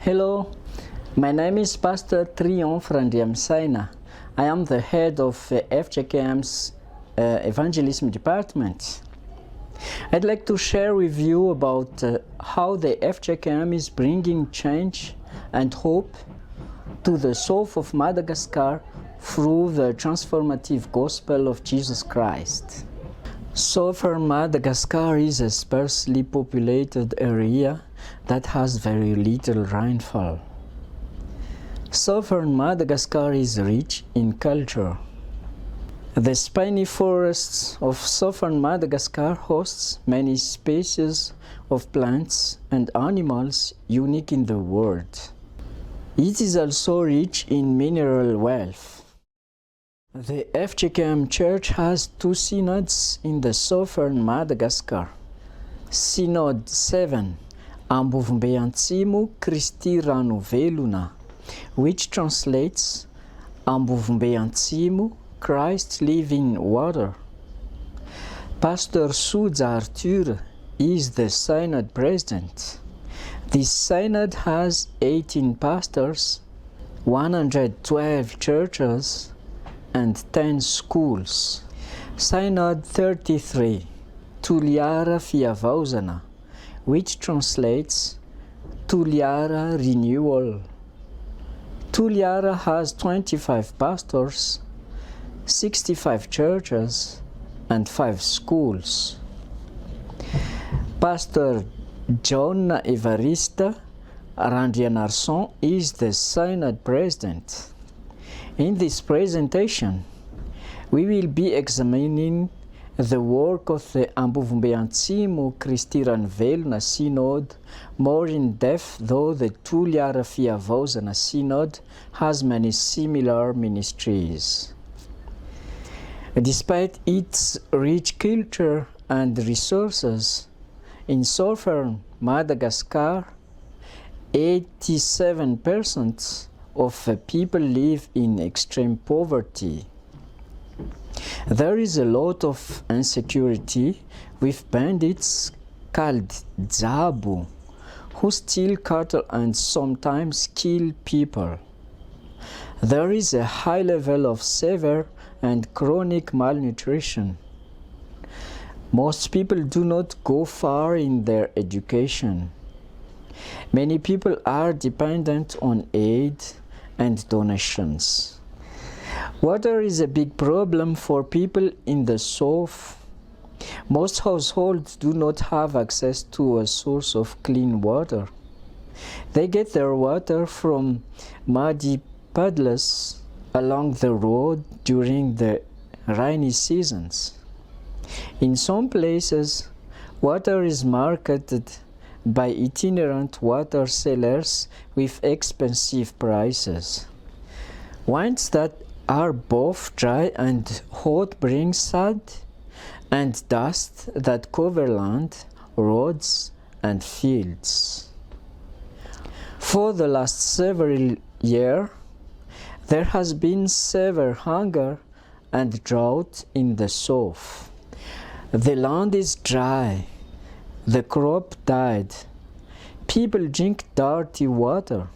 Hello, my name is Pastor Triomphe Randriamsaina. I am the head of FJKM's evangelism department. I'd like to share with you about how the FJKM is bringing change and hope to the south of Madagascar through the transformative gospel of Jesus Christ. Southern Madagascar is a sparsely populated area that has very little rainfall. Southern Madagascar is rich in culture. The spiny forests of southern Madagascar hosts many species of plants and animals unique in the world. It is also rich in mineral wealth. The FJKM Church has two synods in the southern Madagascar. Synod 7, Ambovombe Antsimo Kristi Rano Velona, which translates Ambovombe Antsimo, Christ Living Water. Pastor Soudza Arthur is the synod president. This synod has 18 pastors, 112 churches, and 10 schools. Synod 33, Tuliara Fiavauzana, which translates Tuliara Renewal. Tuliara has 25 pastors, 65 churches, and 5 schools. Pastor John Evarista Randrianarson is the synod president. In this presentation, we will be examining the work of the Ambovombe Antsimo Kristi Rano Velona Synod more in depth, though the Tuliara Fiavauzana Synod has many similar ministries. Despite its rich culture and resources, in southern Madagascar, 87% of the people live in extreme poverty. There is a lot of insecurity with bandits called Dzabu, who steal cattle and sometimes kill people. There is a high level of severe and chronic malnutrition. Most people do not go far in their education. Many people are dependent on aid and donations. Water is a big problem for people in the south. Most households do not have access to a source of clean water. They get their water from muddy puddles along the road during the rainy seasons. In some places, water is marketed by itinerant water sellers with expensive prices. Wines that are both dry and hot bring sand and dust that cover land, roads, and fields. For the last several years, there has been severe hunger and drought in the south. The land is dry. The crop died. People drink dirty water.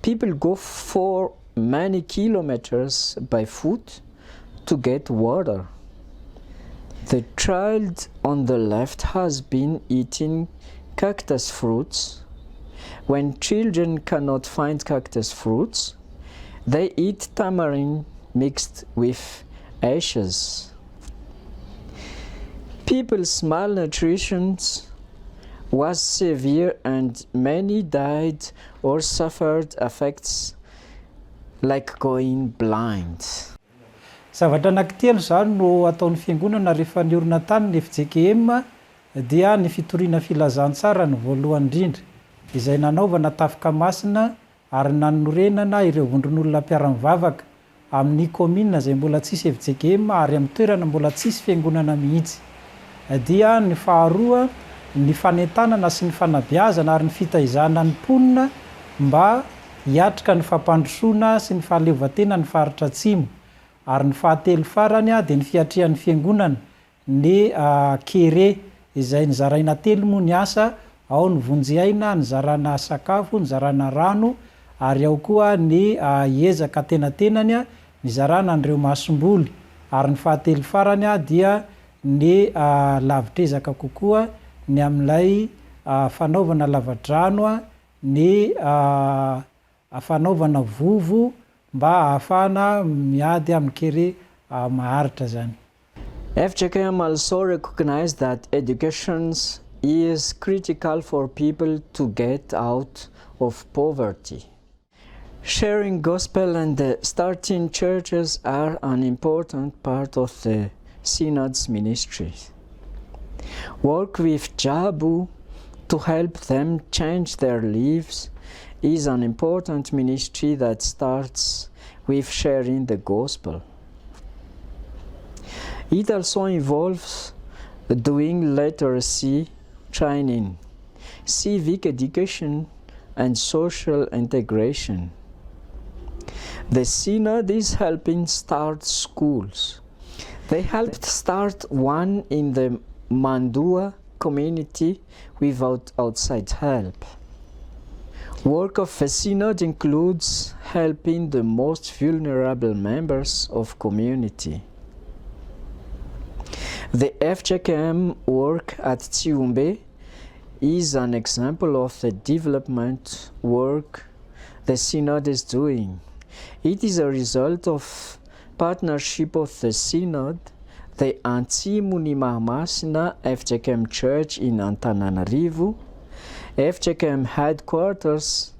People go for many kilometers by foot to get water. The child on the left has been eating cactus fruits. When children cannot find cactus fruits, they eat tamarind mixed with ashes. People's malnutrition was severe and many died or suffered effects like going blind. Zavatra anankitelo zany no ataon'ny fiangonana rehefa niorina tany ny FJKM dia ny fitoriana filazantsara ny voalohany indrindra izay nanaovana tafika masina ary nanorenana ireo vondron'olona mpiara-mivavaka amin'ny commune izay mbola tsisy FJKM ary amin'ny toerana mbola tsisy fiangonana mihitsy. Dia ny faharoa ny fanentanana sy ny fanabeazana ary ny fitaizana ny mponina mba hiatrika ny fampandrosoana sy ny fahaleovantena ny faritra atsimo. Ary ny fahatelo farany dia ny fiatrian'ny fiangonana ny kere izay nizaraina telo moa ny asa ao ny vonjyaina, ny zarana sakafo, ny zarana rano, ary ao koa ny ezaka tenatenany ny zarana an'ireo masomboly, ary ny fahatelo farany dia ny lavitrezaka kokoa ny amin'ilay fanaovana lavadrano, ny fanaovana vovo mba ahafahana miady amin'ny kere maharitra zany. FJKM also recognized that education is critical for people to get out of poverty. Sharing gospel and starting churches are an important part of the Synod's ministry. Work with Jabu to help them change their lives is an important ministry that starts with sharing the gospel. It also involves doing literacy training, civic education, and social integration. The Synod is helping start schools. They helped start one in the Mandua community without outside help. Work of the Synod includes helping the most vulnerable members of community. The FJKM work at Tsiumbe is an example of the development work the Synod is doing. It is a result of partnership of the Synod, the Antsimunimahamasina FJKM Church in Antananarivo, FJKM Headquarters,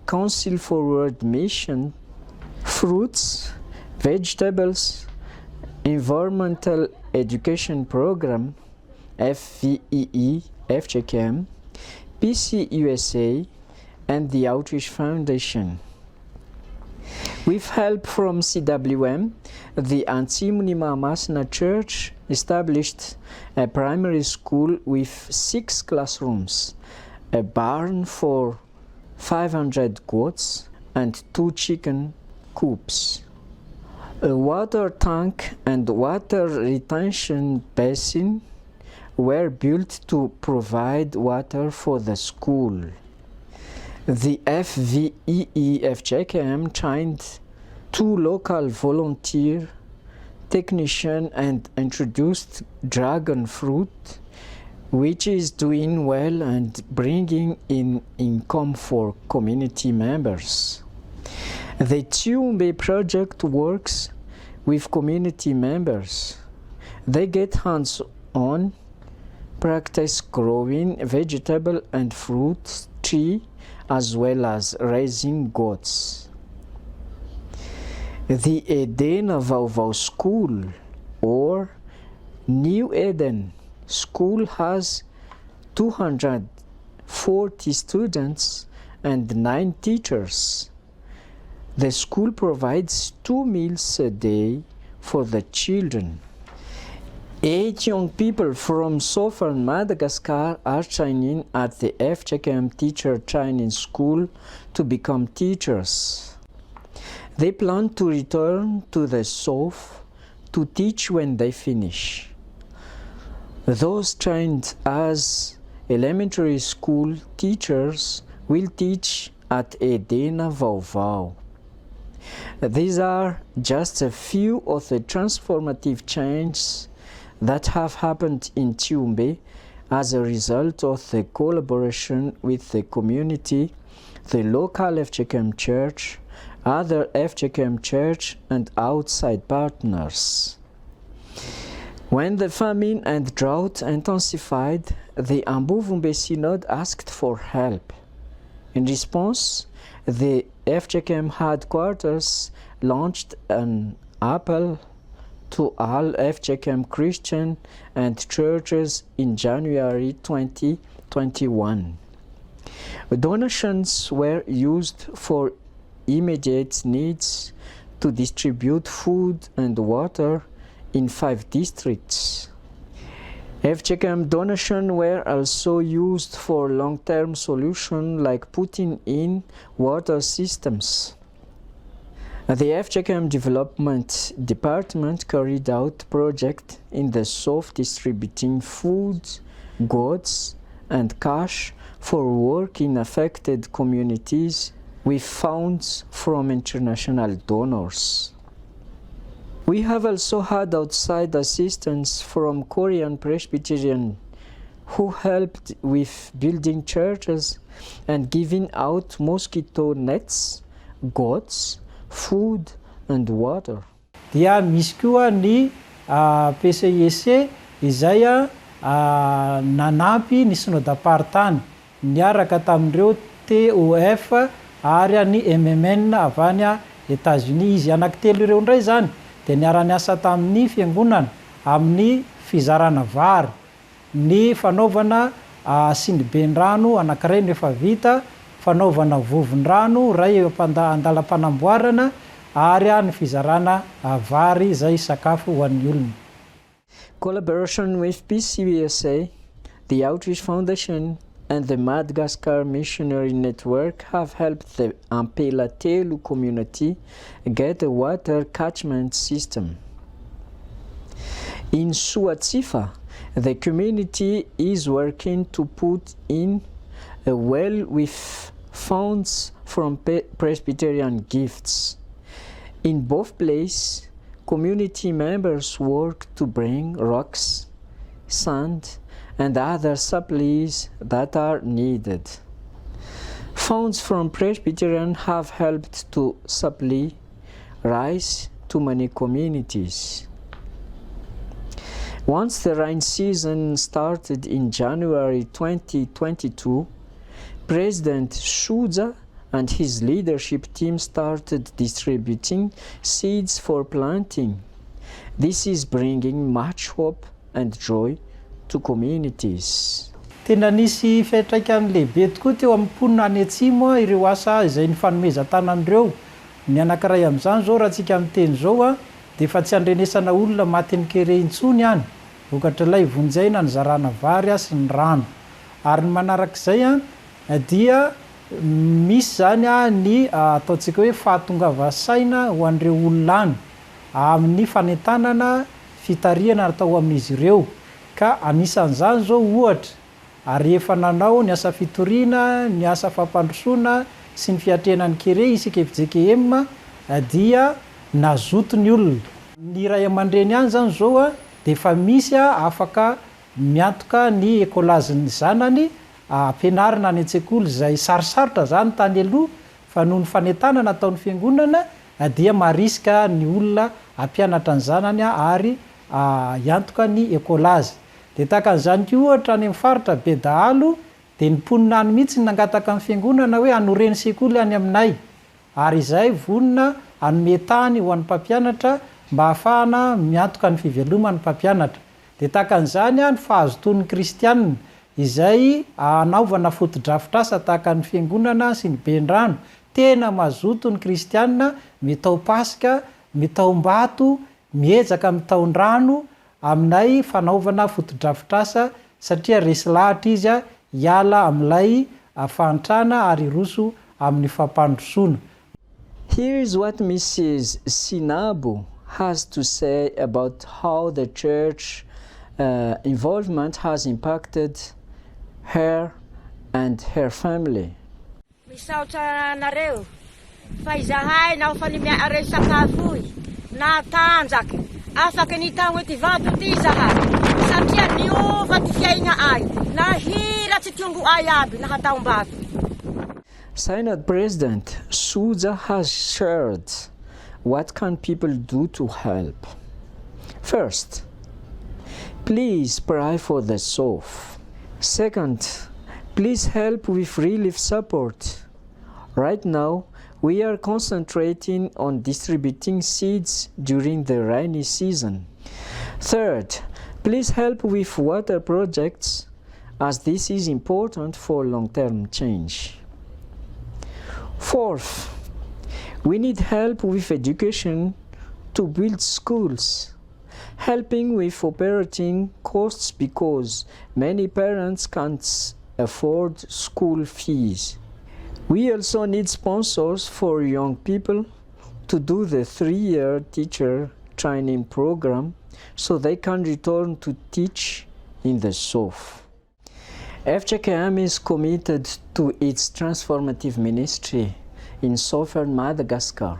Council for World Mission, Fruits, Vegetables, Environmental Education Program, FVEE, FJKM, PC USA, and the Outreach Foundation. With help from CWM, the Antsimunimahamasina Church established a primary school with 6 classrooms, a barn for 500 goats, and 2 chicken coops. A water tank and water retention basin were built to provide water for the school. The FVEE FJKM trained 2 local volunteer technicians and introduced dragon fruit, which is doing well and bringing in income for community members. The Tsiumbe project works with community members. They get hands-on, practice growing vegetable and fruit tree, as well as raising goats. The Edena Vauvau School, or New Eden School, has 240 students and 9 teachers. The school provides 2 meals a day for the children. 8 young people from southern Madagascar are training at the FJKM Teacher Training School to become teachers. They plan to return to the south to teach when they finish. Those trained as elementary school teachers will teach at Edena Vauvau. These are just a few of the transformative changes that have happened in Tsiumbe as a result of the collaboration with the community, the local FJKM Church, other FJKM Church, and outside partners. When the famine and drought intensified, the Ambuvumbe Synod asked for help. In response, the FJKM headquarters launched an appeal to all FJKM Christian and churches in January 2021. Donations were used for immediate needs to distribute food and water in 5 districts. FJKM donations were also used for long-term solutions like putting in water systems. The FJKM Development Department carried out projects in the south distributing food, goods, and cash for work in affected communities with funds from international donors. We have also had outside assistance from Korean Presbyterian who helped with building churches and giving out mosquito nets, goats, food and water. Dia misy koa ny PCEC izay nanampy ny synodam-paritany niaraka tamin'ireo TOF ary ny MMN avy any États-Unis. Izy anankitelo ireo indray zany dia niara-niasa tamin'ny fiangonana amin'ny fizarana vary, ny fanaovana siniben-drano anankiray no efa vita, fanaovana vovon-drano ray andalam-panamboarana ary ny fizarana vary izay sakafo ho an'ny olona. Collaboration with PCESA, the Outreach Foundation and the Madagascar Missionary Network have helped the Ampelatelu community get a water catchment system. In Suatsifa, the community is working to put in a well with funds from Presbyterian gifts. In both places, community members work to bring rocks, sand, and other supplies that are needed. Funds from Presbyterian have helped to supply rice to many communities. Once the rain season started in January 2022, President Shuza and his leadership team started distributing seeds for planting. This is bringing much hope and joy to communities. Tena nisy fiantraikany lehibe tokoa teo amin'ny mponina any atsimo ireo asa izay nifanomezan-tanan'ireo. Ny anankiray amin'izany zao raha tsika amin'ny teny zao dia efa tsy andrenesana olona maty ny kere intsony any, vokatra ilay vonjaina ny zarana vary sy ny rano. Ary ny manarak'izay dia misy zany ny ataontsika hoe fahatongava-saina ho an'ireo olona any amin'ny fanentanana fitariana natao amin'izy ireo. Ka anisan'izany zao ohatra ary efa nanao ny asa fitoriana, ny asa fampandrosoana sy ny fiatrenan'ny kere isika FJKM dia nazoto ny olona. Ny ray aman-dreny any zany zao dia efa misy afaka miantoka ny ekolazin'ny zanany ampianarina any an-tsekoly izay sarosarotra zany tany aloha fa noho ny fanentanana ataon'ny fiangonana dia mariska ny olona ampianatra ny zanany ary iantoka ny ekolazy. Dia tahaka an'izany koa ohatra any amin'ny faritra Bedahalo dia ny mponina any mihitsy nangataka amin'ny fiangonana hoe hanoreny sekoly any aminay, ary izay vonona hanome tany ho an'ny mpampianatra mba hahafahana miantoka ny fivelomany mpampianatra. Dia tahaka an'izany ny fahazotoan'ny kristianina izay anaovana foto-drafitrasa tahaka ny fiangonana sy ny ben-drano. Tena mazoto ny kristianina mitao pasika, mitao mbato, miezaka mitao ndrano aminay fanaovana foto-drafitrasa satria resy lahatra izy hiala amin'ilay fahantrana ary roso amin'ny fampandrosoana. Here is what Mrs. Sinabo has to say about how the church involvement has impacted her and her family. Misaotra nareo fa izahay na fa nimiareo sakafo na tanjaky afaka nitao hoe ty vado ty izahay satria niova ty fiaigna ay nahira tsy tiongo ay aby nahataom-bato. Synod President Suza has shared what can people do to help. First, please pray for the souls. Second, please help with relief support. Right now, we are concentrating on distributing seeds during the rainy season. Third, please help with water projects, as this is important for long-term change. Fourth, we need help with education to build schools, helping with operating costs because many parents can't afford school fees. We also need sponsors for young people to do the 3-year teacher training program so they can return to teach in the south. FJKM is committed to its transformative ministry in southern Madagascar.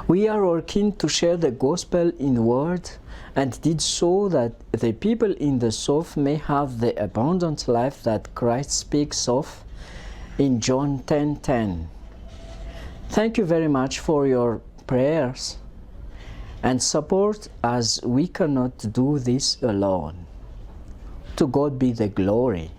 We are working to share the gospel in word and did so that the people in the south may have the abundant life that Christ speaks of in John 10:10. Thank you very much for your prayers and support, as we cannot do this alone. To God be the glory.